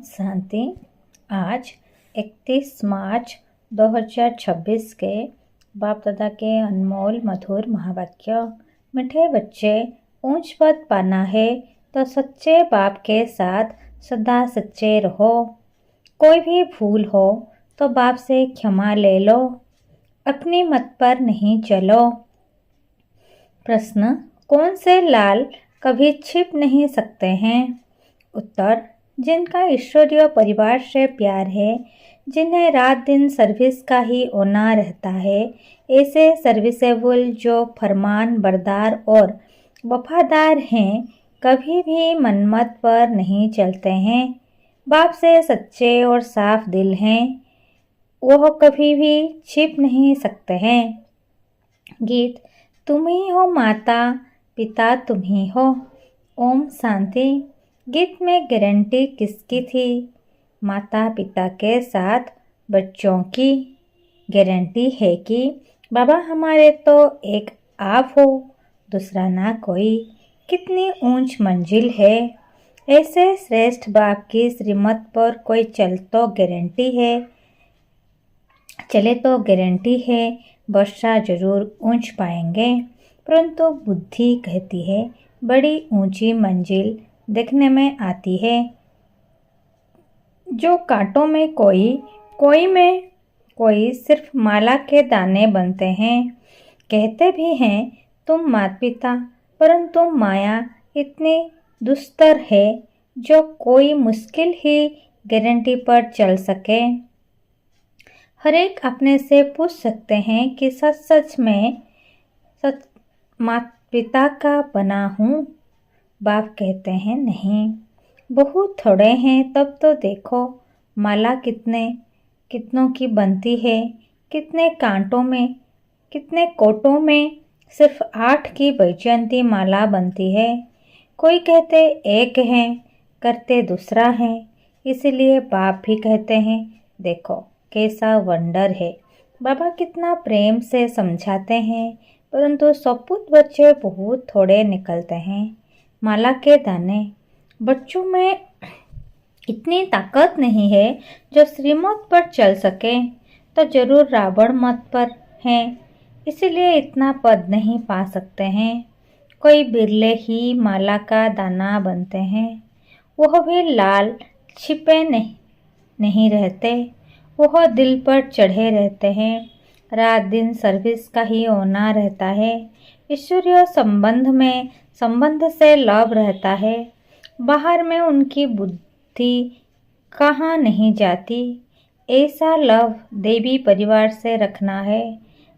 शांति। आज 31 मार्च 2026 के बाप दादा के अनमोल मधुर महावाक्य। मीठे बच्चे, ऊंच पद पाना है तो सच्चे बाप के साथ सदा सच्चे रहो। कोई भी भूल हो तो बाप से क्षमा ले लो, अपनी मत पर नहीं चलो। प्रश्न, कौन से लाल कभी छिप नहीं सकते हैं? उत्तर, जिनका ईश्वरीय परिवार से प्यार है, जिन्हें रात दिन सर्विस का ही होना रहता है, ऐसे सर्विसेबल जो फरमान बरदार और वफादार हैं, कभी भी मनमत पर नहीं चलते हैं, बाप से सच्चे और साफ दिल हैं, वह कभी भी छिप नहीं सकते हैं। गीत। तुम ही हो माता पिता, तुम ही हो। ओम शांति। गीत में गारंटी किसकी थी? माता पिता के साथ बच्चों की। गारंटी है कि बाबा हमारे तो एक आप हो, दूसरा ना कोई। कितनी ऊंच मंजिल है। ऐसे श्रेष्ठ बाप की श्रीमत पर कोई चले तो गारंटी है वर्षा जरूर ऊंच पाएंगे। परंतु बुद्धि कहती है बड़ी ऊंची मंजिल देखने में आती है। जो कांटों में कोई में कोई सिर्फ माला के दाने बनते हैं। कहते भी हैं तुम माता पिता, परंतु माया इतनी दुस्तर है जो कोई मुश्किल ही गारंटी पर चल सके। हर एक अपने से पूछ सकते हैं कि सच में माता पिता का बना हूँ? बाप कहते हैं नहीं, बहुत थोड़े हैं। तब तो देखो माला कितनों की बनती है, कितने कांटों में, कितने कोटों में सिर्फ 8 की वैजयंती माला बनती है। कोई कहते एक है, करते दूसरा है। इसलिए बाप भी कहते हैं देखो कैसा वंडर है। बाबा कितना प्रेम से समझाते हैं, परंतु सपूत बच्चे बहुत थोड़े निकलते हैं। माला के दाने। बच्चों में इतनी ताकत नहीं है जो श्रीमत पर चल सके, तो जरूर रावण मत पर हैं, इसलिए इतना पद नहीं पा सकते हैं। कोई बिरले ही माला का दाना बनते हैं, वह भी लाल छिपे नहीं रहते, वह दिल पर चढ़े रहते हैं। रात दिन सर्विस का ही होना रहता है। ईश्वरीय संबंध से लाभ रहता है। बाहर में उनकी बुद्धि कहाँ नहीं जाती। ऐसा लव देवी परिवार से रखना है।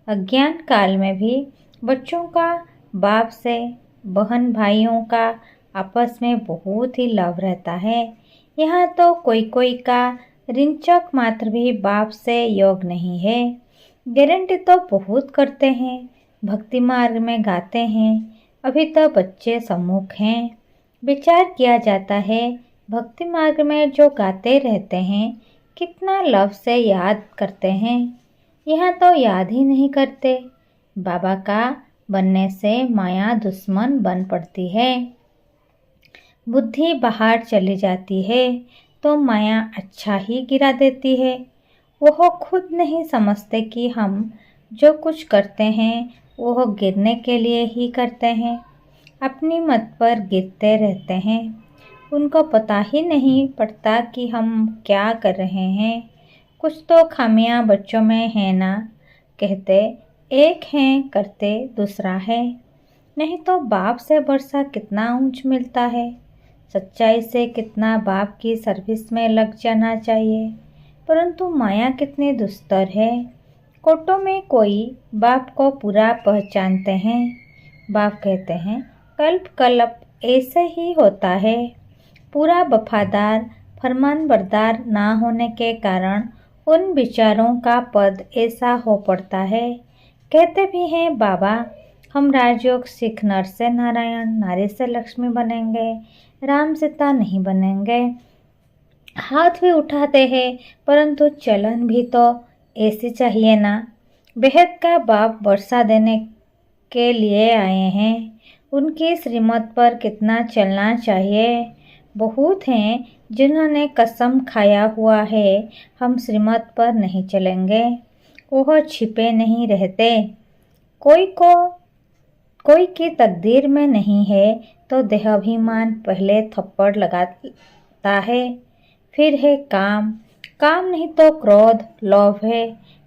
अज्ञान काल में भी बच्चों का बाप से, बहन भाइयों का आपस में बहुत ही लव रहता है। यहाँ तो कोई का रिंचक मात्र भी बाप से योग नहीं है। गारंटी तो बहुत करते हैं, भक्ति मार्ग में गाते हैं, अभी तो बच्चे सम्मुख हैं। विचार किया जाता है भक्ति मार्ग में जो गाते रहते हैं कितना लव से याद करते हैं। यहाँ तो याद ही नहीं करते। बाबा का बनने से माया दुश्मन बन पड़ती है। बुद्धि बाहर चली जाती है तो माया अच्छा ही गिरा देती है। वह खुद नहीं समझते कि हम जो कुछ करते हैं वह गिरने के लिए ही करते हैं। अपनी मत पर गिरते रहते हैं। उनको पता ही नहीं पड़ता कि हम क्या कर रहे हैं। कुछ तो खामियां बच्चों में है ना। कहते एक हैं, करते दूसरा है। नहीं तो बाप से वर्षा कितना ऊंच मिलता है। सच्चाई से कितना बाप की सर्विस में लग जाना चाहिए, परंतु माया कितनी दुस्तर है। कोटों में कोई बाप को पूरा पहचानते हैं। बाप कहते हैं कल्प कल्प ऐसे ही होता है। पूरा वफादार फरमान बरदार ना होने के कारण उन विचारों का पद ऐसा हो पड़ता है। कहते भी हैं बाबा हम राजयोग सीख नर से नारायण, नारी से लक्ष्मी बनेंगे, राम सीता नहीं बनेंगे। हाथ भी उठाते हैं, परंतु चलन भी तो ऐसी चाहिए ना। बेहद का बाप वर्षा देने के लिए आए हैं। उनकी श्रीमत पर कितना चलना चाहिए। बहुत हैं जिन्होंने कसम खाया हुआ है हम श्रीमत पर नहीं चलेंगे, वह छिपे नहीं रहते। कोई की तकदीर में नहीं है तो देहाभिमान पहले थप्पड़ लगाता है, फिर है काम, काम नहीं तो क्रोध, लोभ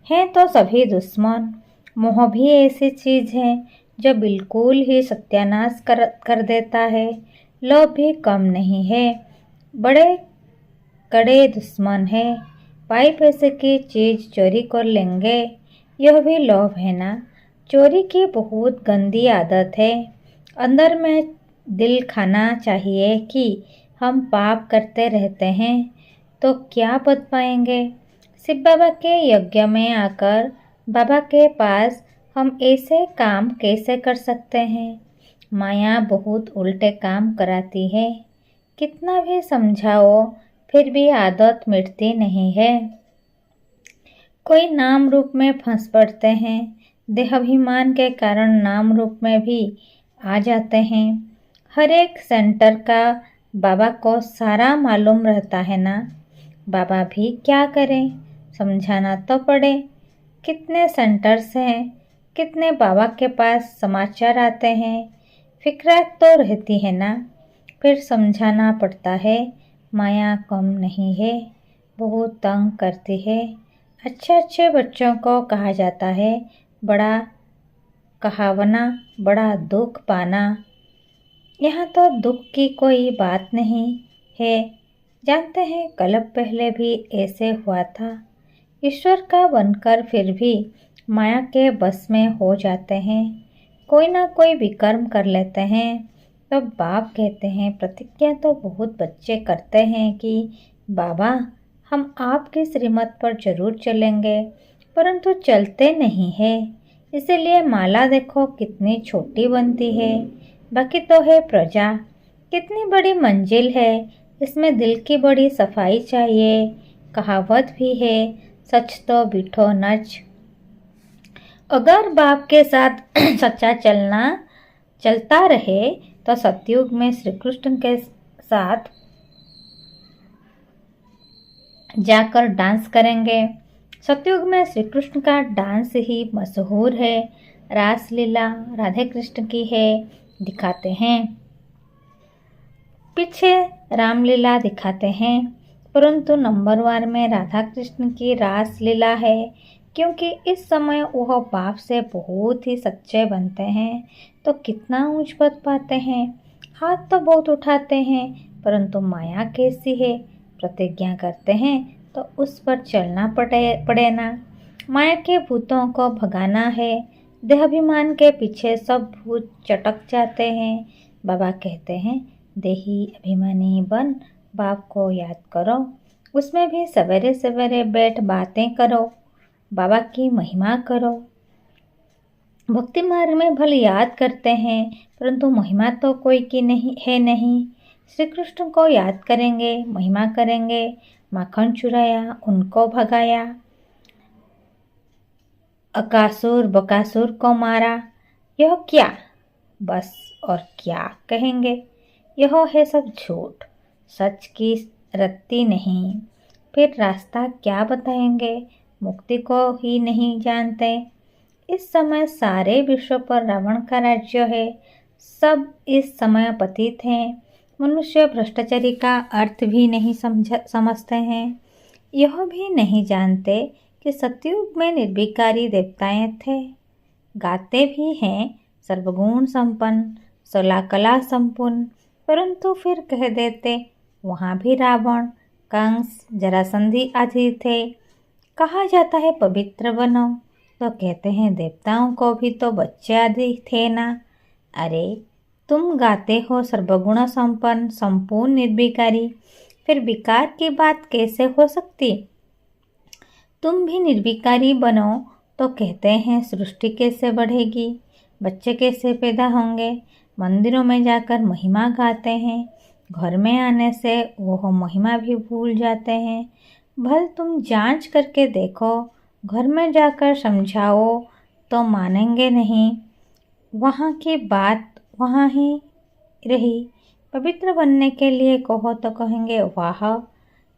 है तो सभी दुश्मन। मोह भी ऐसी चीज है जो बिल्कुल ही सत्यानाश कर देता है। लोभ भी कम नहीं है, बड़े कड़े दुश्मन है। पाई पैसे की चीज चोरी कर लेंगे, यह भी लोभ है ना। चोरी की बहुत गंदी आदत है। अंदर में दिल खाना चाहिए कि हम पाप करते रहते हैं तो क्या बच पाएंगे। शिव बाबा के यज्ञ में आकर बाबा के पास हम ऐसे काम कैसे कर सकते हैं। माया बहुत उल्टे काम कराती है, कितना भी समझाओ फिर भी आदत मिटती नहीं है। कोई नाम रूप में फंस पड़ते हैं, देहाभिमान के कारण नाम रूप में भी आ जाते हैं। हर एक सेंटर का बाबा को सारा मालूम रहता है ना। बाबा भी क्या करें, समझाना तो पड़े। कितने सेंटर्स हैं, कितने बाबा के पास समाचार आते हैं, फिक्रात तो रहती है ना। फिर समझाना पड़ता है। माया कम नहीं है, बहुत तंग करती है। अच्छे बच्चों को कहा जाता है बड़ा कहावना, बड़ा दुख पाना। यहाँ तो दुख की कोई बात नहीं है। जानते हैं कल्प पहले भी ऐसे हुआ था। ईश्वर का बनकर फिर भी माया के बस में हो जाते हैं, कोई ना कोई विकर्म कर लेते हैं। तो बाप कहते हैं प्रतिज्ञा तो बहुत बच्चे करते हैं कि बाबा हम आपकी श्रीमत पर जरूर चलेंगे, परंतु चलते नहीं है। इसीलिए माला देखो कितनी छोटी बनती है, बाकी तो है प्रजा। कितनी बड़ी मंजिल है, इसमें दिल की बड़ी सफाई चाहिए। कहावत भी है सच तो बिठो नच। अगर बाप के साथ सच्चा चलता रहे तो सतयुग में श्री कृष्ण के साथ जाकर डांस करेंगे। सतयुग में श्री कृष्ण का डांस ही मशहूर है। रासलीला राधे कृष्ण की है, दिखाते हैं। पीछे रामलीला दिखाते हैं, परंतु नंबरवार में राधा कृष्ण की रासलीला है, क्योंकि इस समय वह बाप से बहुत ही सच्चे बनते हैं तो कितना ऊंच पद पाते हैं। हाथ तो बहुत उठाते हैं, परंतु माया कैसी है, प्रतिज्ञा करते हैं तो उस पर चलना पड़े ना। माया के भूतों को भगाना है, देहाभिमान के पीछे सब भूत चटक जाते हैं। बाबा कहते हैं देही अभिमानी बन बाप को याद करो, उसमें भी सवेरे सवेरे बैठ बातें करो, बाबा की महिमा करो। भक्ति मार्ग में भले याद करते हैं, परंतु महिमा तो कोई की नहीं। श्री कृष्ण को याद करेंगे, महिमा करेंगे। माखन चुराया, उनको भगाया, अकासुर बकासुर को मारा, यह क्या, बस और क्या कहेंगे। यह है सब झूठ, सच की रत्ती नहीं। फिर रास्ता क्या बताएंगे, मुक्ति को ही नहीं जानते। इस समय सारे विश्व पर रावण का राज्य है, सब इस समय पतित हैं। मनुष्य भ्रष्टाचारी का अर्थ भी नहीं समझते हैं। यह भी नहीं जानते कि सतयुग में निर्विकारी देवताएं थे। गाते भी हैं सर्वगुण संपन्न, 16 कला संपूर्ण, परंतु फिर कह देते वहाँ भी रावण, कंस, जरासंधि आदि थे। कहा जाता है पवित्र बनो, तो कहते हैं देवताओं को भी तो बच्चे आदि थे ना। अरे तुम गाते हो सर्वगुण संपन्न, संपूर्ण, निर्विकारी, फिर विकार की बात कैसे हो सकती। तुम भी निर्विकारी बनो तो कहते हैं सृष्टि कैसे बढ़ेगी, बच्चे कैसे पैदा होंगे। मंदिरों में जाकर महिमा गाते हैं, घर में आने से वह महिमा भी भूल जाते हैं। भल तुम जांच करके देखो, घर में जाकर समझाओ तो मानेंगे नहीं। वहाँ की बात वहाँ ही रही, पवित्र बनने के लिए कहो तो कहेंगे वाह,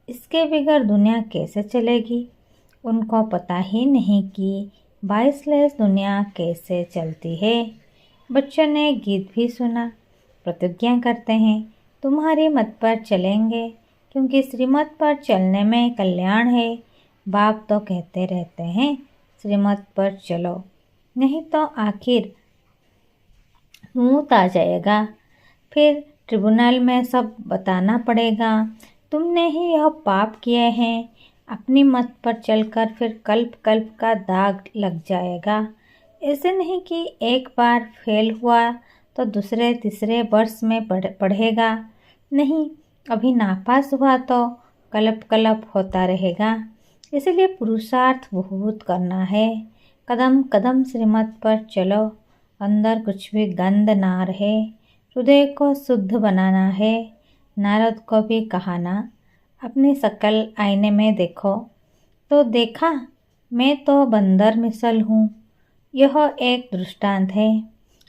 इसके बगैर दुनिया कैसे चलेगी। उनको पता ही नहीं कि 22 दुनिया कैसे चलती है। बच्चों ने गीत भी सुना। प्रतिज्ञा करते हैं तुम्हारी मत पर चलेंगे, क्योंकि श्रीमत पर चलने में कल्याण है। बाप तो कहते रहते हैं श्रीमत पर चलो, नहीं तो आखिर मुँह आ जाएगा। फिर ट्रिब्यूनल में सब बताना पड़ेगा, तुमने ही यह पाप किए हैं। अपनी मत पर चलकर फिर कल्प कल्प का दाग लग जाएगा। ऐसे नहीं कि एक बार फेल हुआ तो दूसरे तीसरे वर्ष में पढ़ेगा। नहीं, अभी नापास हुआ तो कल्प कल्प होता रहेगा। इसलिए पुरुषार्थ बहुत करना है। कदम कदम श्रीमत पर चलो, अंदर कुछ भी गंद ना रहे। हृदय को शुद्ध बनाना है। नारद को भी कहा ना, अपनी शक्ल आईने में देखो तो देखा मैं तो बंदर मिसल हूँ। यह एक दृष्टांत है।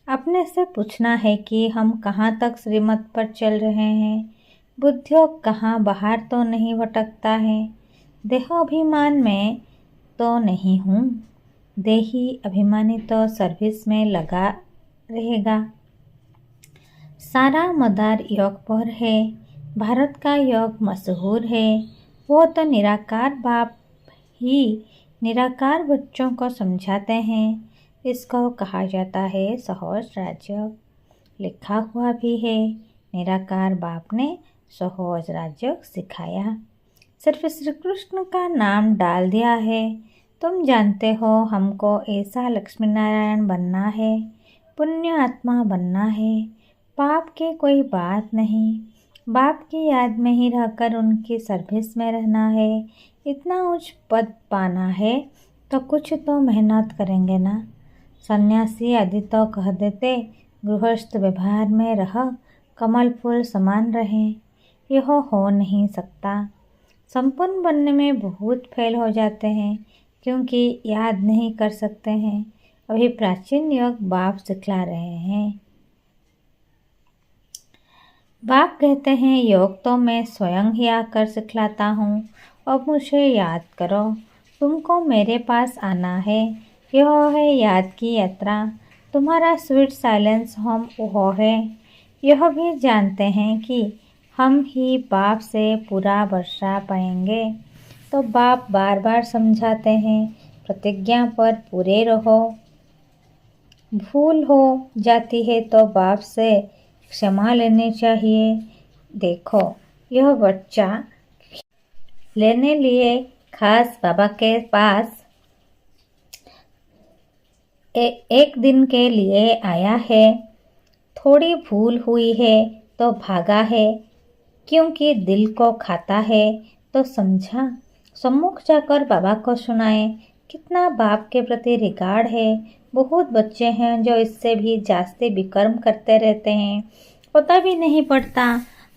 अपने से पूछना है कि हम कहाँ तक श्रीमत पर चल रहे हैं। बुद्धियों कहाँ बाहर तो नहीं भटकता है। देहाभिमान में तो नहीं हूँ। देही अभिमानी तो सर्विस में लगा रहेगा। सारा मदार योग पर है। भारत का योग मशहूर है। वो तो निराकार बाप ही निराकार बच्चों को समझाते हैं। इसको कहा जाता है सहज राज्य। लिखा हुआ भी है, निराकार बाप ने सहज राज्य सिखाया। सिर्फ श्री कृष्ण का नाम डाल दिया है। तुम जानते हो हमको ऐसा लक्ष्मी नारायण बनना है, पुण्य आत्मा बनना है। पाप की कोई बात नहीं। बाप की याद में ही रहकर उनकी सर्विस में रहना है। इतना उच्च पद पाना है तो कुछ तो मेहनत करेंगे ना। सन्यासी आदि तो कह देते गृहस्थ व्यवहार में रह, कमल फूल समान रहें। यह हो नहीं सकता। संपन्न बनने में बहुत फेल हो जाते हैं, क्योंकि याद नहीं कर सकते हैं। अभी प्राचीन योग बाप सिखला रहे हैं। बाप कहते हैं योग तो मैं स्वयं ही आकर सिखलाता हूँ। अब मुझे याद करो, तुमको मेरे पास आना है। यह है याद की यात्रा। तुम्हारा स्वीट साइलेंस होम वह है। यह भी जानते हैं कि हम ही बाप से पूरा वर्षा पाएंगे। तो बाप बार बार समझाते हैं प्रतिज्ञा पर पूरे रहो। भूल हो जाती है तो बाप से क्षमा लेनी चाहिए। देखो, यह बच्चा लेने लिए खास बाबा के पास एक दिन के लिए आया है। थोड़ी भूल हुई है तो भागा है, क्योंकि दिल को खाता है। तो समझा, सम्मुख जाकर बाबा को सुनाए। कितना बाप के प्रति रिगार्ड है। बहुत बच्चे हैं जो इससे भी जास्ती विकर्म करते रहते हैं, पता भी नहीं पड़ता।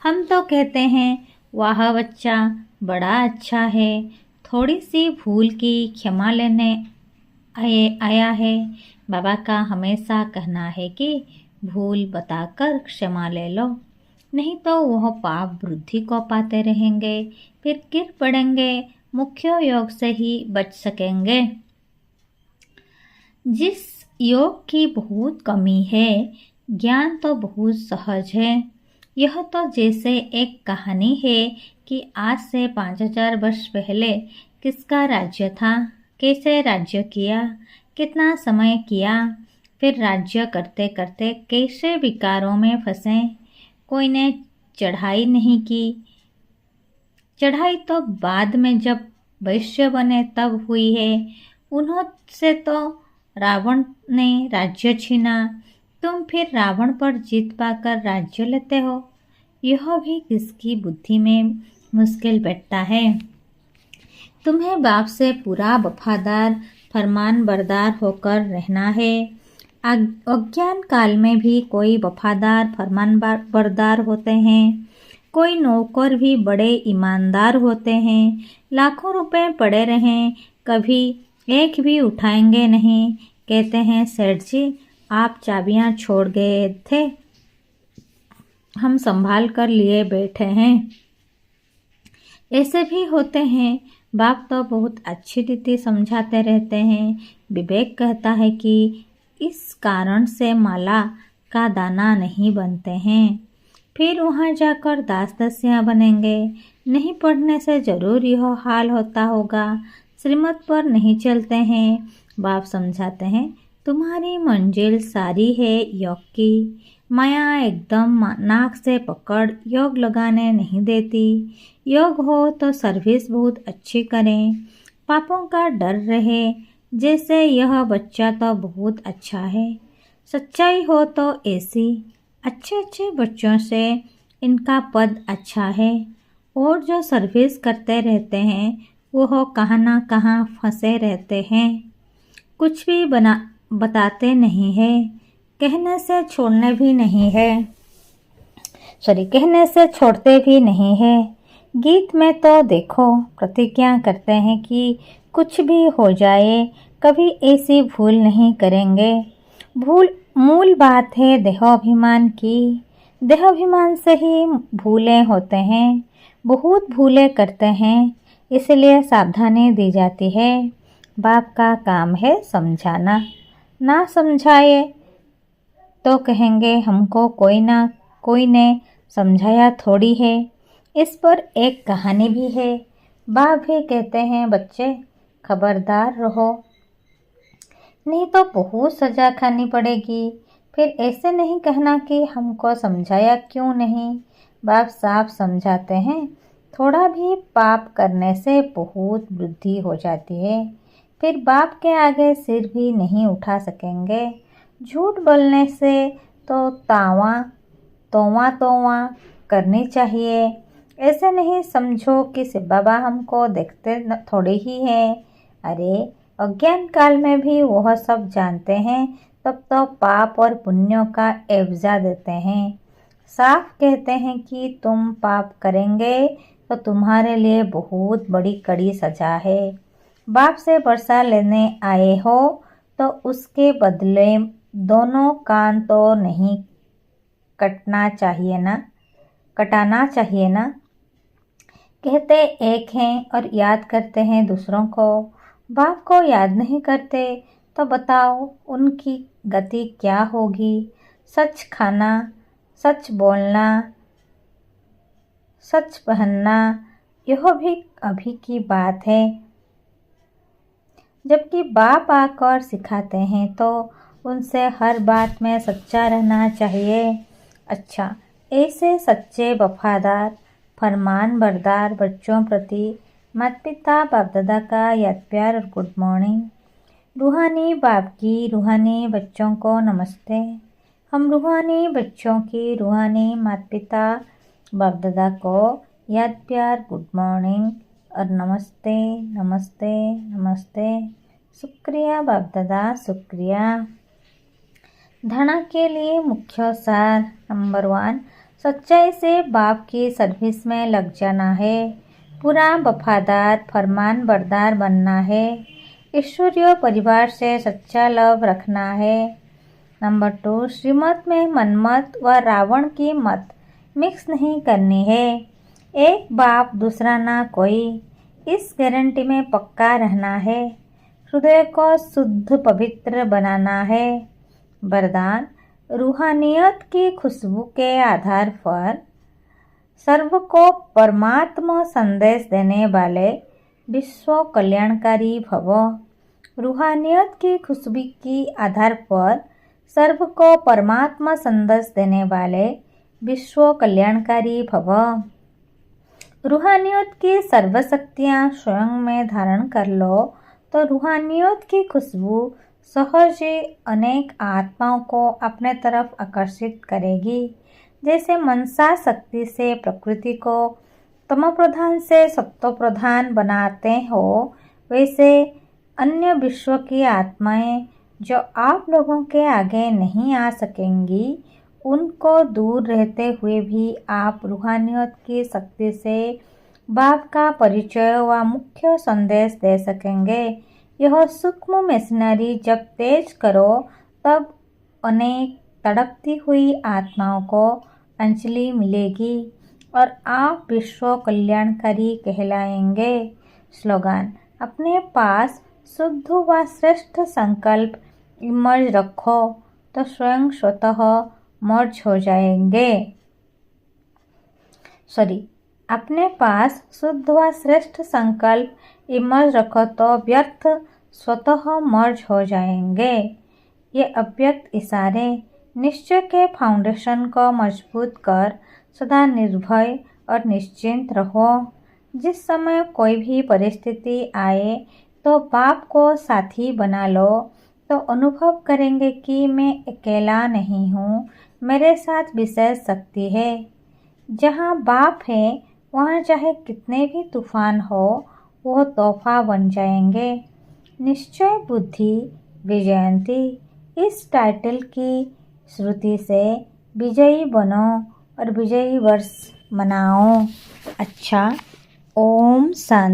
हम तो कहते हैं वाह बच्चा बड़ा अच्छा है, थोड़ी सी भूल की क्षमा लेने आया है। बाबा का हमेशा कहना है कि भूल बताकर क्षमा ले लो, नहीं तो वह पाप वृद्धि को पाते रहेंगे, फिर गिर पड़ेंगे। मुख्य योग से ही बच सकेंगे। जिस योग की बहुत कमी है, ज्ञान तो बहुत सहज है। यह तो जैसे एक कहानी है कि आज से 5000 वर्ष पहले किसका राज्य था, कैसे राज्य किया, कितना समय किया, फिर राज्य करते करते कैसे विकारों में फंसे। कोई ने चढ़ाई नहीं की। चढ़ाई तो बाद में जब वैश्य बने तब हुई है। उन्होंने तो रावण ने राज्य छीना, तुम फिर रावण पर जीत पाकर राज्य लेते हो। यह भी किसकी बुद्धि में मुश्किल बैठता है। तुम्हें बाप से पूरा वफादार फरमान बरदार होकर रहना है। अज्ञान काल में भी कोई वफादार फरमान बरदार होते हैं, कोई नौकर भी बड़े ईमानदार होते हैं। लाखों रुपए पड़े रहें, कभी एक भी उठाएंगे नहीं। कहते हैं सेठ जी आप चाबियां छोड़ गए थे, हम संभाल कर लिए बैठे हैं। ऐसे भी होते हैं। बाप तो बहुत अच्छी रीति समझाते रहते हैं। विवेक कहता है कि इस कारण से माला का दाना नहीं बनते हैं। फिर वहाँ जाकर दास दस्युयाँ बनेंगे। नहीं पढ़ने से जरूर यह हाल होता होगा। श्रीमत पर नहीं चलते हैं। बाप समझाते हैं, तुम्हारी मंजिल सारी है योग की। माया एकदम नाक से पकड़ योग लगाने नहीं देती। योग हो तो सर्विस बहुत अच्छी करें, पापों का डर रहे। जैसे यह बच्चा तो बहुत अच्छा है। सच्चाई हो तो ऐसी अच्छे अच्छे बच्चों से इनका पद अच्छा है। और जो सर्विस करते रहते हैं वह कहाँ ना कहाँ फंसे रहते हैं। कुछ भी बताते नहीं है। कहने से छोड़ने भी नहीं है। कहने से छोड़ते भी नहीं है। गीत में तो देखो प्रतिज्ञा करते हैं कि कुछ भी हो जाए कभी ऐसी भूल नहीं करेंगे। मूल बात है देहाभिमान की। देहाभिमान से ही भूलें होते हैं। बहुत भूलें करते हैं, इसलिए सावधानी दी जाती है। बाप का काम है समझाना। ना समझाए तो कहेंगे हमको कोई ने समझाया थोड़ी है। इस पर एक कहानी भी है। बाप भी कहते हैं बच्चे खबरदार रहो, नहीं तो बहुत सजा खानी पड़ेगी। फिर ऐसे नहीं कहना कि हमको समझाया क्यों नहीं। बाप साफ समझाते हैं, थोड़ा भी पाप करने से बहुत वृद्धि हो जाती है। फिर बाप के आगे सिर भी नहीं उठा सकेंगे। झूठ बोलने से तो तोवा करनी चाहिए। ऐसे नहीं समझो कि शिव बाबा हमको देखते थोड़े ही हैं। अरे अज्ञान काल में भी वह सब जानते हैं, तब तो पाप और पुण्यों का एवजा देते हैं। साफ कहते हैं कि तुम पाप करेंगे तो तुम्हारे लिए बहुत बड़ी कड़ी सजा है। बाप से वर्षा लेने आए हो तो उसके बदले दोनों कान तो नहीं कटाना चाहिए ना। कहते एक हैं और याद करते हैं दूसरों को। बाप को याद नहीं करते तो बताओ उनकी गति क्या होगी। सच खाना, सच बोलना, सच पहनना, यह भी अभी की बात है। जबकि बाप आकर सिखाते हैं तो उनसे हर बात में सच्चा रहना चाहिए। अच्छा, ऐसे सच्चे वफादार फरमान बरदार बच्चों प्रति माता पिता बाप दादा का याद प्यार और गुड मॉर्निंग। रूहानी बाप की रूहानी बच्चों को नमस्ते। हम रूहानी बच्चों की रूहानी माता पिता बाप दादा को याद प्यार गुड मॉर्निंग और नमस्ते नमस्ते नमस्ते। शुक्रिया बाप दादा, शुक्रिया। धारणा के लिए मुख्य सार नंबर 1, सच्चाई से बाप की सर्विस में लग जाना है। पूरा वफादार फरमान बरदार बनना है। ईश्वरीय परिवार से सच्चा लव रखना है। नंबर 2, श्रीमत में मनमत व रावण की मत मिक्स नहीं करनी है। एक बाप दूसरा ना कोई, इस गारंटी में पक्का रहना है। हृदय को शुद्ध पवित्र बनाना है। वरदान, रूहानियत की खुशबू के आधार पर सर्व को परमात्मा संदेश देने वाले विश्व कल्याणकारी भव। रूहानियत की खुशबू की आधार पर सर्व को परमात्मा संदेश देने वाले विश्व कल्याणकारी भव। रूहानियत की सर्वशक्तियाँ स्वयं में धारण कर लो तो रूहानियत की खुशबू सहज ही अनेक आत्माओं को अपने तरफ आकर्षित करेगी। जैसे मनसा शक्ति से प्रकृति को तमो प्रधान से सत्व प्रधान बनाते हो, वैसे अन्य विश्व की आत्माएं जो आप लोगों के आगे नहीं आ सकेंगी, उनको दूर रहते हुए भी आप रूहानियत की शक्ति से बाप का परिचय व मुख्य संदेश दे सकेंगे। यह सूक्ष्म मशीनरी जब तेज करो तब अनेक तड़पती हुई आत्माओं को अंजलि मिलेगी और आप विश्व कल्याणकारी कहलाएंगे। स्लोगन: अपने पास शुद्ध व श्रेष्ठ संकल्प इमर्ज रखो तो स्वयं स्वतः मर्ज हो जाएंगे। अपने पास शुद्ध व श्रेष्ठ संकल्प इमर्ज रखो तो व्यर्थ स्वतः मर्ज हो जाएंगे। ये अव्यक्त इशारे निश्चय के फाउंडेशन को मजबूत कर सदा निर्भय और निश्चिंत रहो। जिस समय कोई भी परिस्थिति आए तो बाप को साथी बना लो तो अनुभव करेंगे कि मैं अकेला नहीं हूँ, मेरे साथ विशेष शक्ति है। जहाँ बाप है वहाँ चाहे कितने भी तूफान हो वो तोहफा बन जाएंगे। निश्चय बुद्धि विजयंती इस टाइटल की श्रुति से विजयी बनो और विजयी वर्ष मनाओ। अच्छा, ओम शांति।